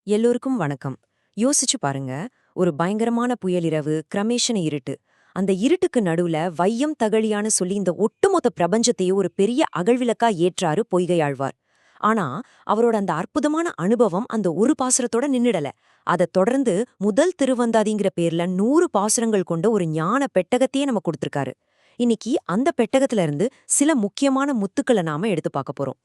எல்லோருக்கும் வணக்கம். யோசிச்சு பாருங்க. ஒரு பயங்கரமான புயலிரவு, கிரமேஷன இருட்டு. அந்த இருட்டுக்கு நடுவுல வையம் தகழியான்னு சொல்லி இந்த ஒட்டுமொத்த பிரபஞ்சத்தையே ஒரு பெரிய அகழ்விளக்கா ஏற்றாரு பொய்கையாழ்வார். ஆனா, அவரோட அந்த அற்புதமான அனுபவம் அந்த ஒரு பாசுரத்தோட நின்னுடல. அத தொடர்ந்து முதல் திருவந்தாதிங்கிற பேர்ல 100 பாசுரங்கள் கொண்ட ஒரு ஞான பெட்டகத்தையே நம்ம கொடுத்திருக்காரு. இன்னைக்கு அந்த பெட்டகத்துல இருந்து சில முக்கியமான முத்துக்களை நாம எடுத்து பார்க்க போறோம்.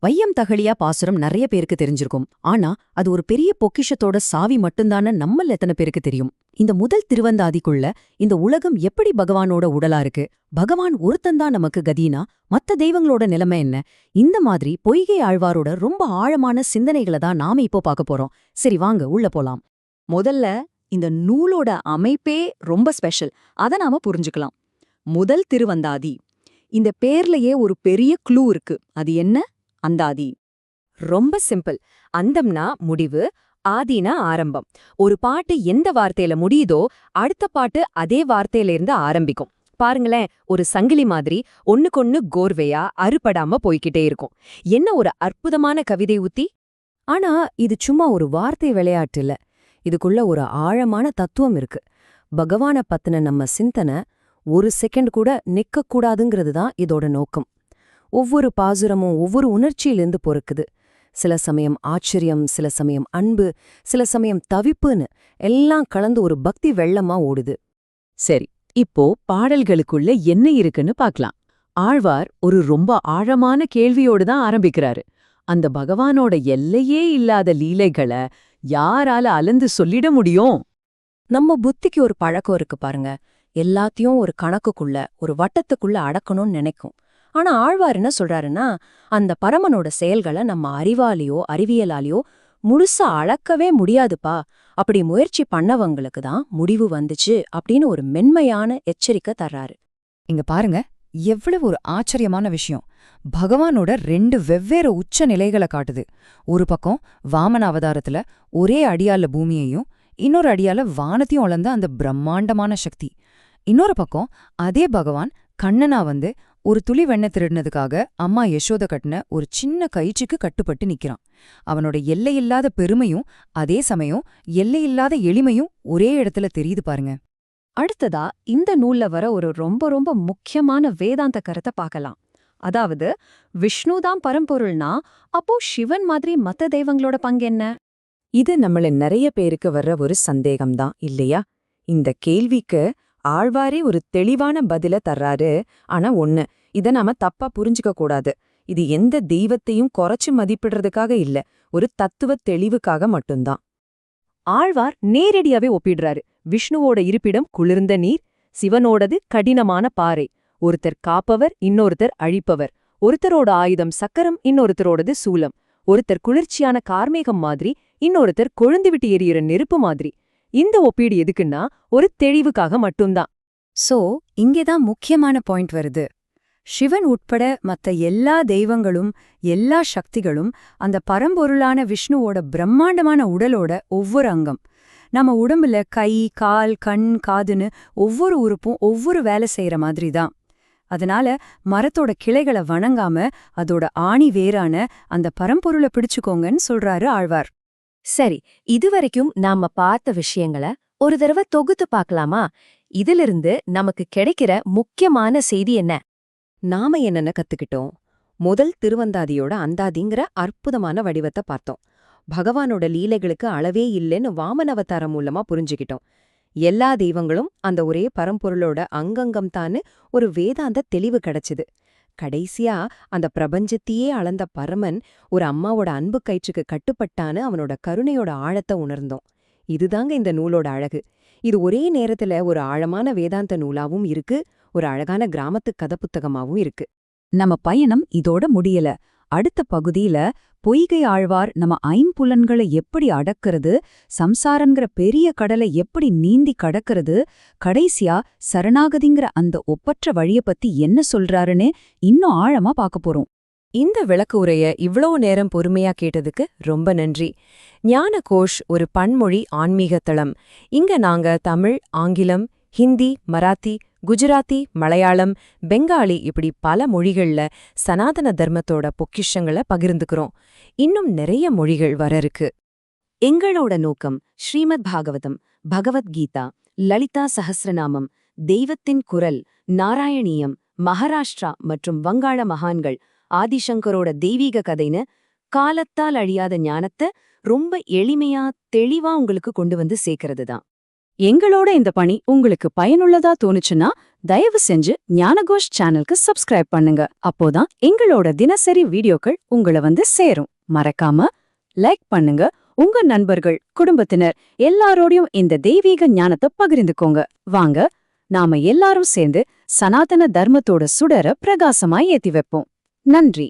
வையம் தகழியா பாசுரம் நிறைய பேருக்கு தெரிஞ்சிருக்கும். ஆனா அது ஒரு பெரிய பொக்கிஷத்தோட சாவி மட்டும்தான நம்மள எத்தனை பேருக்கு தெரியும். இந்த முதல் திருவந்தாதிக்குள்ள இந்த உலகம் எப்படி பகவானோட உடலா இருக்கு, பகவான் ஒருத்தந்தான் நமக்கு கதினா, மத்த தெய்வங்களோட நிலைமை என்ன, இந்த மாதிரி பொய்கை ஆழ்வாரோட ரொம்ப ஆழமான சிந்தனைகளை தான் நாம இப்போ பார்க்க போறோம். சரி வாங்க உள்ள போலாம். முதல்ல இந்த நூலோட அமைப்பே ரொம்ப ஸ்பெஷல். அத நாம புரிஞ்சுக்கலாம். முதல் திருவந்தாதி, இந்த பேர்லயே ஒரு பெரிய க்ளூ இருக்கு. அது என்ன? அந்தாதி. ரொம்ப சிம்பிள். அந்தம்னா முடிவு, ஆதினா ஆரம்பம். ஒரு பாட்டு எந்த வார்த்தையில முடியுதோ அடுத்த பாட்டு அதே வார்த்தையில இருந்து ஆரம்பிக்கும். பாருங்களேன், ஒரு சங்கிலி மாதிரி ஒண்ணுக்கொன்னு கோர்வையா அறுபடாம போய்கிட்டே இருக்கும். என்ன ஒரு அற்புதமான கவிதை உத்தி! ஆனா இது சும்மா ஒரு வார்த்தை விளையாட்டு இல்ல. இதுக்குள்ள ஒரு ஆழமான தத்துவம் இருக்கு. பகவான பத்தின நம்ம சிந்தனை ஒரு செகண்ட் கூட நிக்கக்கூடாதுங்கிறது தான் இதோட நோக்கம். ஒவ்வொரு பாசுரமும் ஒவ்வொரு உணர்ச்சியிலிருந்து பொறுக்குது. சில சமயம் ஆச்சரியம், சில சமயம் அன்பு, சில சமயம் தவிப்புன்னு எல்லாம் கலந்து ஒரு பக்தி வெள்ளமா ஓடுது. சரி, இப்போ பாடல்களுக்குள்ள என்ன இருக்குன்னு பார்க்கலாம். ஆழ்வார் ஒரு ரொம்ப ஆழமான கேள்வியோடு தான் ஆரம்பிக்கிறாரு. அந்த பகவானோட எல்லையே இல்லாத லீலைகளை யாரால அளந்து சொல்லிட முடியும்? நம்ம புத்திக்கு ஒரு பழக்கம் இருக்கு பாருங்க. எல்லாத்தையும் ஒரு கணக்குக்குள்ள, ஒரு வட்டத்துக்குள்ள அடக்கணும்னு நினைக்கும். ஆனா ஆழ்வார் என்ன சொல்றாருன்னா, அந்த பரமனோட செயல்களை நம்ம அறிவாலேயோ அறிவியலாலேயோ முழுசா அளக்கவே முடியாதுப்பா. அப்படி முயற்சி பண்ணவங்களுக்கு தான் முடிவு வந்துச்சு அப்படின்னு ஒரு மென்மையான எச்சரிக்கை தர்றாரு. இங்க பாருங்க, எவ்வளவு ஒரு ஆச்சரியமான விஷயம். பகவானோட 2 வெவ்வேறு உச்ச நிலைகளை காட்டுது. ஒரு பக்கம் வாமன அவதாரத்துல ஒரே அடியால பூமியையும் இன்னொரு அடியால வானத்தையும் அளந்த அந்த பிரம்மாண்டமான சக்தி. இன்னொரு பக்கம் அதே பகவான் கண்ணனா வந்து ஒரு துளி வெண்ண திருடினதுக்காக அம்மா யசோத கட்டின ஒரு சின்ன கயிற்றுக்கு கட்டுப்பட்டு நிக்கிறான். அவனோட எல்லையில்லாத பெருமையும் அதே சமயம் எல்லையில்லாத எளிமையும் ஒரே இடத்துல தெரியுது பாருங்க. அடுத்ததா இந்த நூல்ல வர ஒரு ரொம்ப ரொம்ப முக்கியமான வேதாந்த கருத்தை பார்க்கலாம். அதாவது விஷ்ணுதான் பரம்பொருள்னா, அப்போ சிவன் மாதிரி மத்த தெய்வங்களோட பங்கு என்ன? இது நம்மள நிறைய பேருக்கு வர்ற ஒரு சந்தேகம்தான் இல்லையா? இந்த கேள்விக்கு ஆழ்வாரே ஒரு தெளிவான பதில தர்றாரு. ஆனா ஒண்ணு, இத நாம தப்பா புரிஞ்சுக்க கூடாது. இது எந்த தெய்வத்தையும் குறைச்சு மதிப்பிடுறதுக்காக இல்ல, ஒரு தத்துவ தெளிவுக்காக மட்டும்தான். ஆழ்வார் நேரடியாவே ஒப்பிடுறாரு. விஷ்ணுவோட இருப்பிடம் குளிர்ந்த நீர், சிவனோடது கடினமான பாறை. ஒருத்தர் காப்பவர், இன்னொருத்தர் அழிப்பவர். ஒருத்தரோட ஆயுதம் சக்கரம், இன்னொருத்தரோடது சூலம். ஒருத்தர் குளிர்ச்சியான கார்மேகம் மாதிரி, இன்னொருத்தர் கொழுந்துவிட்டு எரியிற நெருப்பு மாதிரி. இந்த ஒப்பீடு எதுக்குன்னா ஒரு தெளிவுக்காக மட்டும்தான். சோ இங்கேதான் முக்கியமான பாயிண்ட் வருது. சிவன் உட்பட மத்த எல்லா தெய்வங்களும் எல்லா சக்திகளும் அந்த பரம்பொருளான விஷ்ணுவோட பிரம்மாண்டமான உடலோட ஒவ்வொரு அங்கம். நம்ம உடம்புல கை, கால், கண், காதுன்னு ஒவ்வொரு உறுப்பும் ஒவ்வொரு வேலை செய்யற மாதிரி தான். அதனால மரத்தோட கிளைகளை வணங்காம அதோட ஆணி வேரான அந்த பரம்பொருளை பிடிச்சுக்கோங்கன்னு சொல்றாரு ஆழ்வார். சரி, இதுவரைக்கும் நாம பார்த்த விஷயங்களை ஒரு தடவை தொகுத்து பார்க்கலாமா? இதிலிருந்து நமக்கு கிடைக்கிற முக்கியமான செய்தி என்ன? நாம என்னென்ன கத்துக்கிட்டோம்? முதல் திருவந்தாதியோட அந்தாதிங்கிற அற்புதமான வடிவத்தை பார்த்தோம். பகவானோட லீலைகளுக்கு அளவே இல்லைன்னு வாமன அவதாரம் மூலமா புரிஞ்சுக்கிட்டோம். எல்லா தெய்வங்களும் அந்த ஒரே பரம்பொருளோட அங்கங்கம் தான்னு ஒரு வேதாந்த தெளிவு கிடைச்சுது. கடைசியா அந்த பிரபஞ்சத்தையே அளந்த பரமன் ஒரு அம்மாவோட அன்பு கயிற்றுக்கு கட்டுப்பட்டான்னு அவனோட கருணையோட ஆழத்தை உணர்ந்தோம். இதுதாங்க இந்த நூலோட அழகு. இது ஒரே நேரத்துல ஒரு ஆழமான வேதாந்த நூலாவும் இருக்கு, ஒரு அழகான கிராமத்து கதை புத்தகமாவும் இருக்கு. நம்ம பயணம் இதோட முடியல. அடுத்த பகுதியில பொய்கை ஆழ்வார் நம்ம ஐம்புலன்களை எப்படி அடக்கிறது, சம்சாரங்கிற பெரிய கடலை எப்படி நீந்தி கடக்கிறது, கடைசியா சரணாகதிங்கிற அந்த ஒப்பற்ற வழிய பத்தி என்ன சொல்றாருன்னு இன்னும் ஆழமா பார்க்க போறோம். இந்த விளக்கு உரைய இவ்ளோ நேரம் பொறுமையா கேட்டதுக்கு ரொம்ப நன்றி. ஞானகோஷ் ஒரு பன்மொழி ஆன்மீக தளம். இங்க நாங்க தமிழ், ஆங்கிலம், ஹிந்தி, மராத்தி, குஜராத்தி, மலையாளம், பெங்காலி இப்படி பல மொழிகள்ல சனாதன தர்மத்தோட பொக்கிஷங்களை பகிர்ந்துக்கிறோம். இன்னும் நிறைய மொழிகள் வர இருக்கு. எங்களோட நோக்கம் ஸ்ரீமத் பாகவதம், பகவத்கீதா, லலிதா சஹஸ்ரநாமம், தெய்வத்தின் குரல், நாராயணியம், மகாராஷ்டிரா மற்றும் வங்காள மகான்கள், ஆதிசங்கரோட தெய்வீக கதைன்னு காலத்தால் அழியாத ஞானத்தை ரொம்ப எளிமையா தெளிவா உங்களுக்கு கொண்டு வந்து சேர்க்கறது தான். எங்களோட இந்த பணி உங்களுக்கு பயனுள்ளதா தோணுச்சுன்னா தயவு செஞ்சு ஞானகோஷ் சேனலுக்கு சப்ஸ்கிரைப் பண்ணுங்க. அப்போதான் எங்களோட தினசரி வீடியோக்கள் உங்களை வந்து சேரும். மறக்காம லைக் பண்ணுங்க. உங்க நண்பர்கள், குடும்பத்தினர் எல்லாரோடையும் இந்த தெய்வீக ஞானத்தை பகிர்ந்துக்கோங்க. வாங்க, நாம எல்லாரும் சேர்ந்து சனாதன தர்மத்தோட சுடர பிரகாசமாய் ஏத்தி வைப்போம். நன்றி.